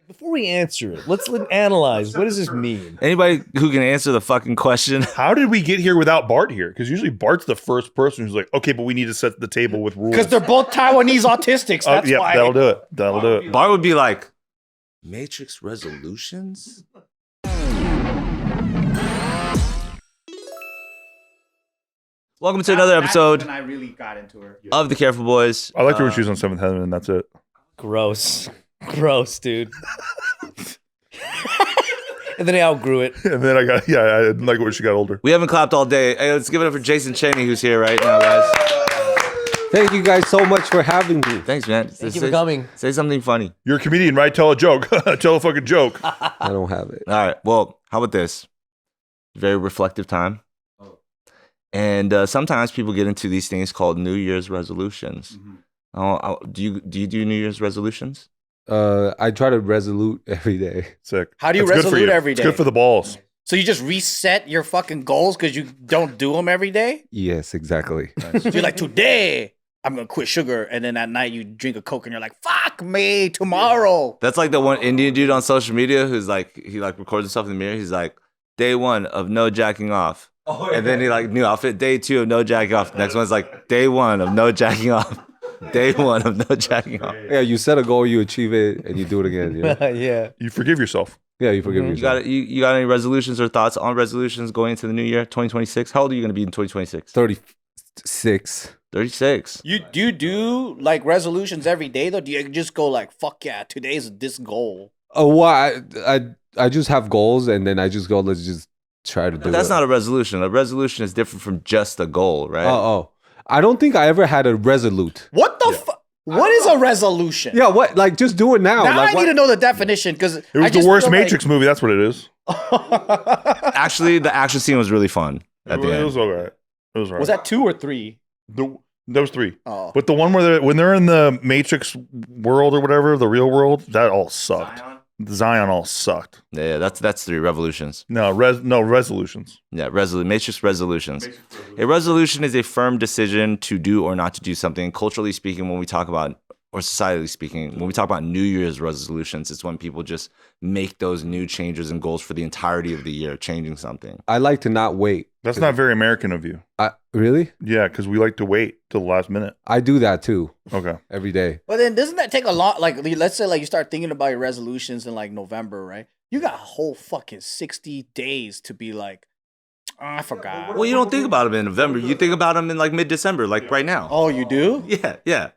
Before we answer it, let's analyze. What does this mean? Anybody who can answer the fucking question. How did we get here without Bart here? Because usually Bart's the first person who's like, okay, but we need to set the table with rules. Because they're both Taiwanese autistics. That's why. That'll do it. That'll do it. Bart would be like, Matrix resolutions? Welcome to another episode When I really got into her. of The Careful Boys. I liked her when she was on Seventh Heaven, and that's it. Gross. Gross, dude. And then I outgrew it. And then I didn't like it when she got older. We haven't clapped all day. Hey, let's give it up for Jason Cheny, who's here right now, guys. Thank you guys so much for having me. Thanks, man. Thank you for coming. Say something funny. You're a comedian, right? Tell a joke. Tell a fucking joke. I don't have it. All right. Well, how about this? Very reflective time. And sometimes people get into these things called New Year's resolutions. Mm-hmm. Do you do New Year's resolutions? I try to resolute every day. Sick. How do you That's good for resolute every day? It's good for the balls. So you just reset your fucking goals because you don't do them every day? Yes, exactly. So you're like, today, I'm going to quit sugar. And then at night, you drink a Coke and you're like, fuck me, tomorrow. That's like the one Indian dude on social media who's like, he like records himself in the mirror. He's like, day 1 of no jacking off. Oh, yeah. And then he like, new outfit, day 2 of no jacking off. The next one's like, day 1 of no jacking off. Day 1 of no jacking off. Yeah, you set a goal, you achieve it, and you do it again. You know? Yeah. You forgive yourself. Yeah, you forgive yourself. You got any resolutions or thoughts on resolutions going into the new year, 2026? How old are you going to be in 2026? 36. 36. Do you do like resolutions every day though? Do you just go like, fuck yeah, today's this goal? Oh, well, I just have goals, and then I just go, let's just try to do it. That's not a resolution. A resolution is different from just a goal, right? Oh. I don't think I ever had a resolute. What the fuck? What is a resolution? Yeah, what? Like, just do it now. Now like, I need to know the definition because It was the worst Matrix movie. That's what it is. Actually, the action scene was really fun at the It end. was all right. It was all right. Was that 2 or 3? That was 3. Oh. But the one where when they're in the Matrix world or whatever, the real world, that all sucked. Zion all sucked. Yeah, that's 3 revolutions. No resolutions. Yeah, Matrix resolutions. A resolution is a firm decision to do or not to do something. Culturally speaking, when we talk about, or societally speaking, when we talk about New Year's resolutions, it's when people just make those new changes and goals for the entirety of the year, changing something. I like to not wait. That's not very American of you. Really? Yeah, because we like to wait till the last minute. I do that too. Okay. Every day. But then doesn't that take a lot? Like, let's say like you start thinking about your resolutions in like November, right? You got a whole fucking 60 days to be like, oh, I forgot. Well, you don't think about them in November. You think about them in like mid-December, like right now. Oh, you do? Yeah.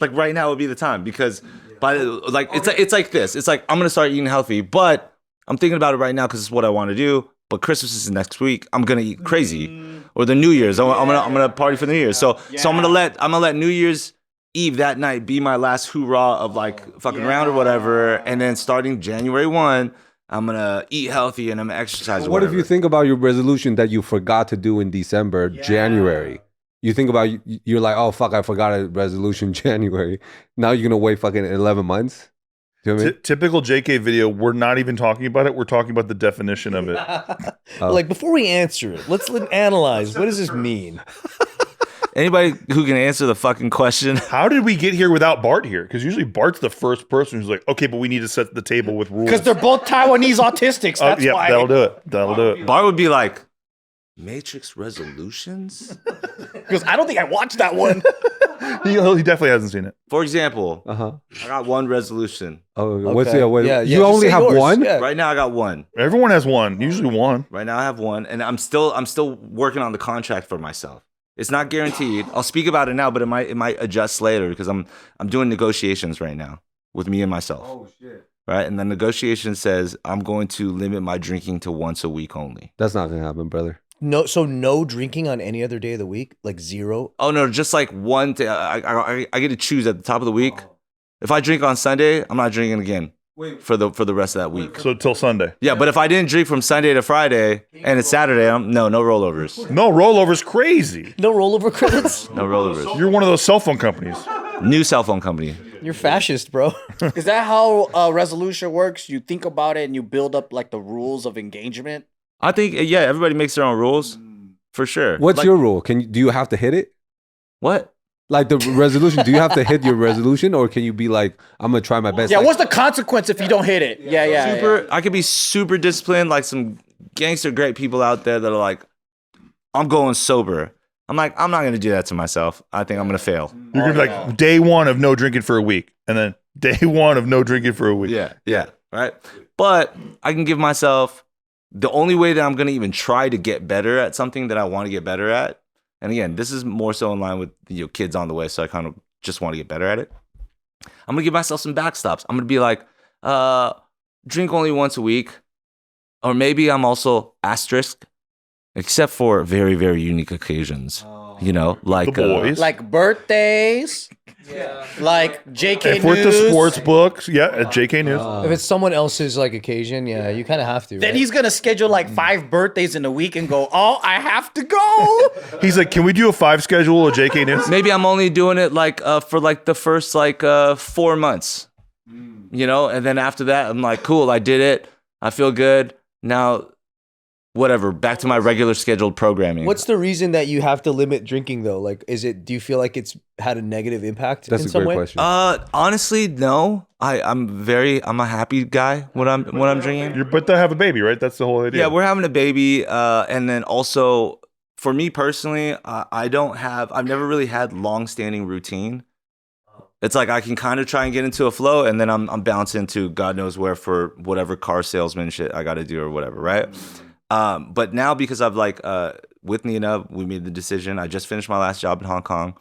Like right now would be the time because it's like this. It's like I'm gonna start eating healthy, but I'm thinking about it right now because it's what I want to do. But Christmas is next week. I'm gonna eat crazy, or the New Year's. I'm gonna party for the New Year's. So I'm gonna let New Year's Eve that night be my last hoorah of like fucking around or whatever. And then starting January 1, I'm gonna eat healthy and I'm gonna exercise. What if you think about your resolution that you forgot to do in December, January? You think about, you're like, oh, fuck, I forgot a resolution January. Now you're going to wait fucking 11 months? Do you know what I mean? Typical JK video, we're not even talking about it. We're talking about the definition of it. Like, before we answer it, let's analyze. What does this mean? Anybody who can answer the fucking question. How did we get here without Bart here? Because usually Bart's the first person who's like, okay, but we need to set the table with rules. Because they're both Taiwanese autistics. That's why. That'll do it. That'll do it. Bart would be like, Matrix resolutions? Because I don't think I watched that one. He definitely hasn't seen it. For example, I got one resolution. Oh, Okay. what's it? Yeah, you just only say have yours. one? Yeah. Right now I got one. Everyone has one. Usually one. Right now I have one, and I'm still working on the contract for myself. It's not guaranteed. I'll speak about it now, but it might adjust later because I'm doing negotiations right now with me and myself. Oh, shit. Right? And the negotiation says I'm going to limit my drinking to once a week only. That's not going to happen, brother. No, so no drinking on any other day of the week? Like 0? Oh no, just like one day. I get to choose at the top of the week. If I drink on Sunday, I'm not drinking again for the rest of that week. So till Sunday. Yeah, but if I didn't drink from Sunday to Friday and it's Saturday, no rollovers. No rollovers, crazy. No rollover credits? No rollovers. You're one of those cell phone companies. New cell phone company. You're fascist, bro. Is that how resolution works? You think about it and you build up like the rules of engagement? I think, yeah, everybody makes their own rules for sure. What's your rule? Do you have to hit it? What? Like the resolution, do you have to hit your resolution, or can you be like, I'm gonna try my best? Yeah, Like, what's the consequence if you don't hit it? Yeah. Super. I could be super disciplined, like some gangster great people out there that are like, I'm going sober. I'm like, I'm not gonna do that to myself. I think I'm gonna fail. You're gonna be like day 1 of no drinking for a week, and then day 1 of no drinking for a week. Yeah, right. But I can give myself the only way that I'm gonna even try to get better at something that I want to get better at. And again, this is more so in line with kids on the way, so I kind of just want to get better at it. I'm gonna give myself some backstops. I'm gonna be like, drink only once a week, or maybe I'm also asterisk, except for very, very unique occasions. Like The boys. Like birthdays. Yeah. Like JK If we're at the News. sports books, at JK News. If it's someone else's like occasion, yeah, you kind of have to. Then right? he's gonna schedule like 5 birthdays in a week and go, oh, I have to go. He's like, can we do a 5 schedule of JK News? maybe I'm only doing it like for like the first like 4 months, and then after that I'm like, cool, I did it, I feel good now. Whatever, back to my regular scheduled programming. What's the reason that you have to limit drinking though? Like, do you feel like it's had a negative impact that's in a some great way? question. Honestly, no. I'm a happy guy when I'm drinking. You're but to have a baby, right? That's the whole idea. Yeah, we're having a baby, and then also for me personally, I've never really had long-standing routine. It's like I can kind of try and get into a flow, and then I'm bouncing to God knows where for whatever car salesman shit I got to do or whatever, right? But now because I've with Nina, we made the decision. I just finished my last job in Hong Kong.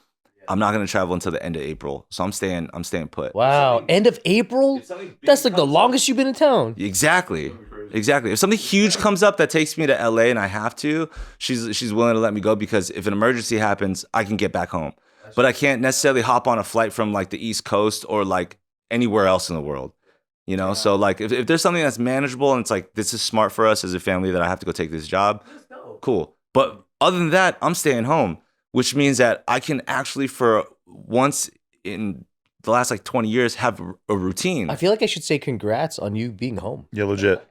I'm not gonna travel until the end of April, so I'm staying put. Wow, end of April? That's like the longest you've been in town. Exactly. If something huge comes up that takes me to LA and I have to, she's willing to let me go because if an emergency happens, I can get back home. But I can't necessarily hop on a flight from like the East Coast or like anywhere else in the world. So like if there's something that's manageable and it's like this is smart for us as a family that I have to go take this job, cool. But other than that, I'm staying home, which means that I can actually for once in the last like 20 years have a routine. I feel like I should say congrats on you being home. Yeah, legit.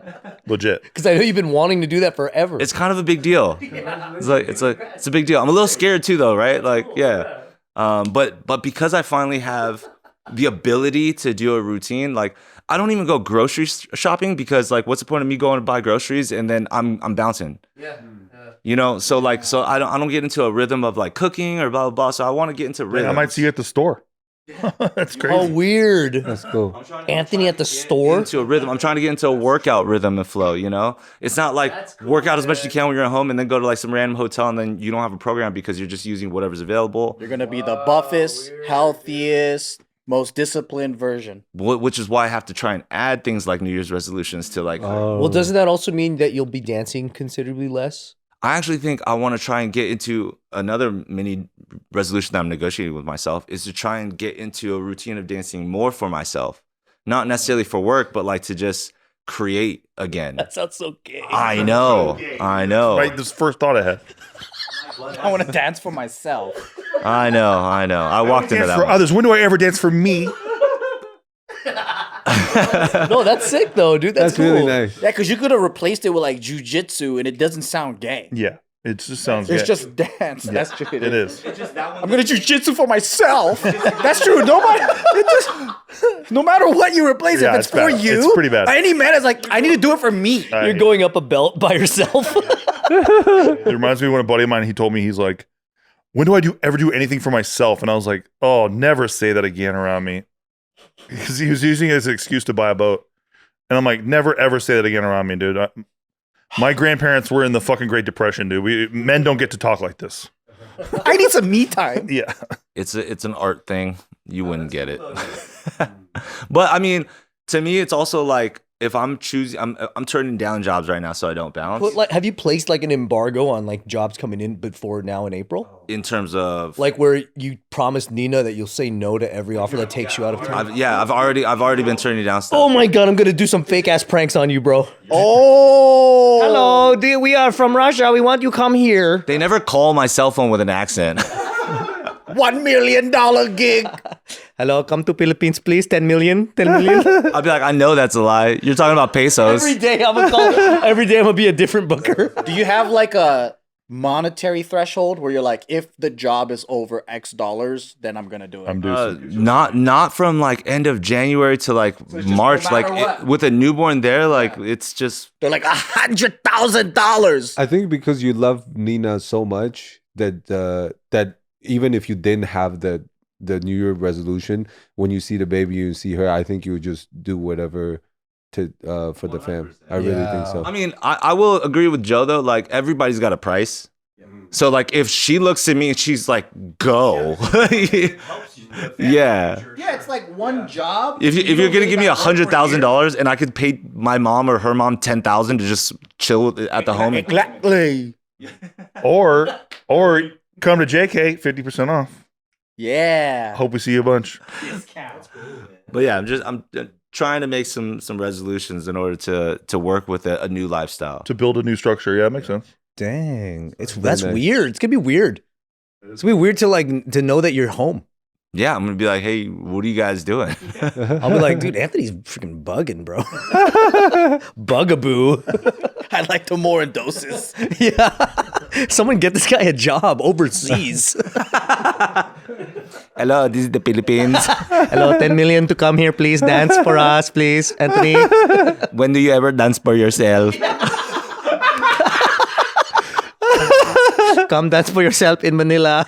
Because I know you've been wanting to do that forever. It's kind of a big deal. It's a big deal. I'm a little scared too though, right? Like, yeah. But because I finally have the ability to do a routine, like I don't even go grocery shopping because like what's the point of me going to buy groceries and then I'm bouncing. So I don't get into a rhythm of like cooking or blah blah blah. So I want to get into rhythm. I might see you at the store. That's crazy. Oh, weird. That's cool. Anthony at the store? Into a rhythm. I'm trying to get into a workout rhythm and flow, It's not like work out as much as you can when you're at home and then go to like some random hotel and then you don't have a program because you're just using whatever's available. You're gonna be the buffest, healthiest, most disciplined version. Which is why I have to try and add things like New Year's resolutions to like. Well, doesn't that also mean that you'll be dancing considerably less? I actually think I want to try and get into another mini resolution that I'm negotiating with myself is to try and get into a routine of dancing more for myself. Not necessarily for work, but like to just create again. That sounds so gay. I know. Right, this first thought I had. I want to dance for myself. I know. I walked into Dance that for one. others. When do I ever dance for me? No, that's sick though, dude. That's cool. really nice. Yeah, because you could have replaced it with like jujitsu and it doesn't sound gay. Yeah, it just sounds It's gay. just dance. That's true. It is. I'm gonna jujitsu for myself. That's true. No matter what you replace, Yeah, if it's it's for bad. you, It's pretty bad. Any man is like, I need to do it for me. You're going up a belt by yourself. It reminds me of when a buddy of mine, he told me, he's like, when do I ever do anything for myself? And I was like, oh, never say that again around me. Because he was using it as an excuse to buy a boat. And I'm like, never ever say that again around me, dude. My grandparents were in the fucking Great Depression, dude. Men don't get to talk like this. I need some me time. Yeah. It's an art thing. You wouldn't get it. But I mean, to me, it's also like if I'm choosing, I'm turning down jobs right now so I don't bounce. But like, have you placed like an embargo on like jobs coming in before now in April? In terms of Like where you promised Nina that you'll say no to every offer that takes you out of town? I've already been turning down stuff. Oh my god, I'm gonna do some fake ass pranks on you, bro. Oh. Hello, dear, we are from Russia. We want you come here. They never call my cell phone with an accent. $1 million gig. Hello, come to Philippines, please. 10 million. 10 million. I'll be like, I know that's a lie. You're talking about pesos. Every day I'm gonna call. Every day I'm gonna be a different booker. Do you have like a monetary threshold where you're like, if the job is over X dollars, then I'm gonna do it? I'm doing Not from like end of January to like just March. no Like matter what. with a newborn there, like it's just They're like $100,000. I think because you love Nina so much that that even if you didn't have the New Year resolution, when you see the baby, you see her, I think you would just do whatever to for the fam. I really think so. I mean, I will agree with Joe though. Like everybody's got a price. So like if she looks at me and she's like, "Go," yeah. Yeah, it's like one job. If you're gonna give me $100,000 and I could pay my mom or her mom $10,000 to just chill at the home, Exactly. or come to JK 50% off. Yeah. Hope we see you a bunch. but yeah, I'm trying to make some resolutions in order to work with a new lifestyle. To build a new structure. Yeah, makes sense. Dang, that's nice. weird. It's gonna be weird. It's gonna be weird to know that you're home. Yeah, I'm gonna be like, hey, what are you guys doing? I'll be like, dude, Anthony's freaking bugging, bro. Bugaboo. I like the more in doses. Yeah. Someone get this guy a job overseas. Hello, this is the Philippines. Hello, 10 million to come here, please. Dance for us, please, Anthony. When do you ever dance for yourself? Come dance for yourself in Manila.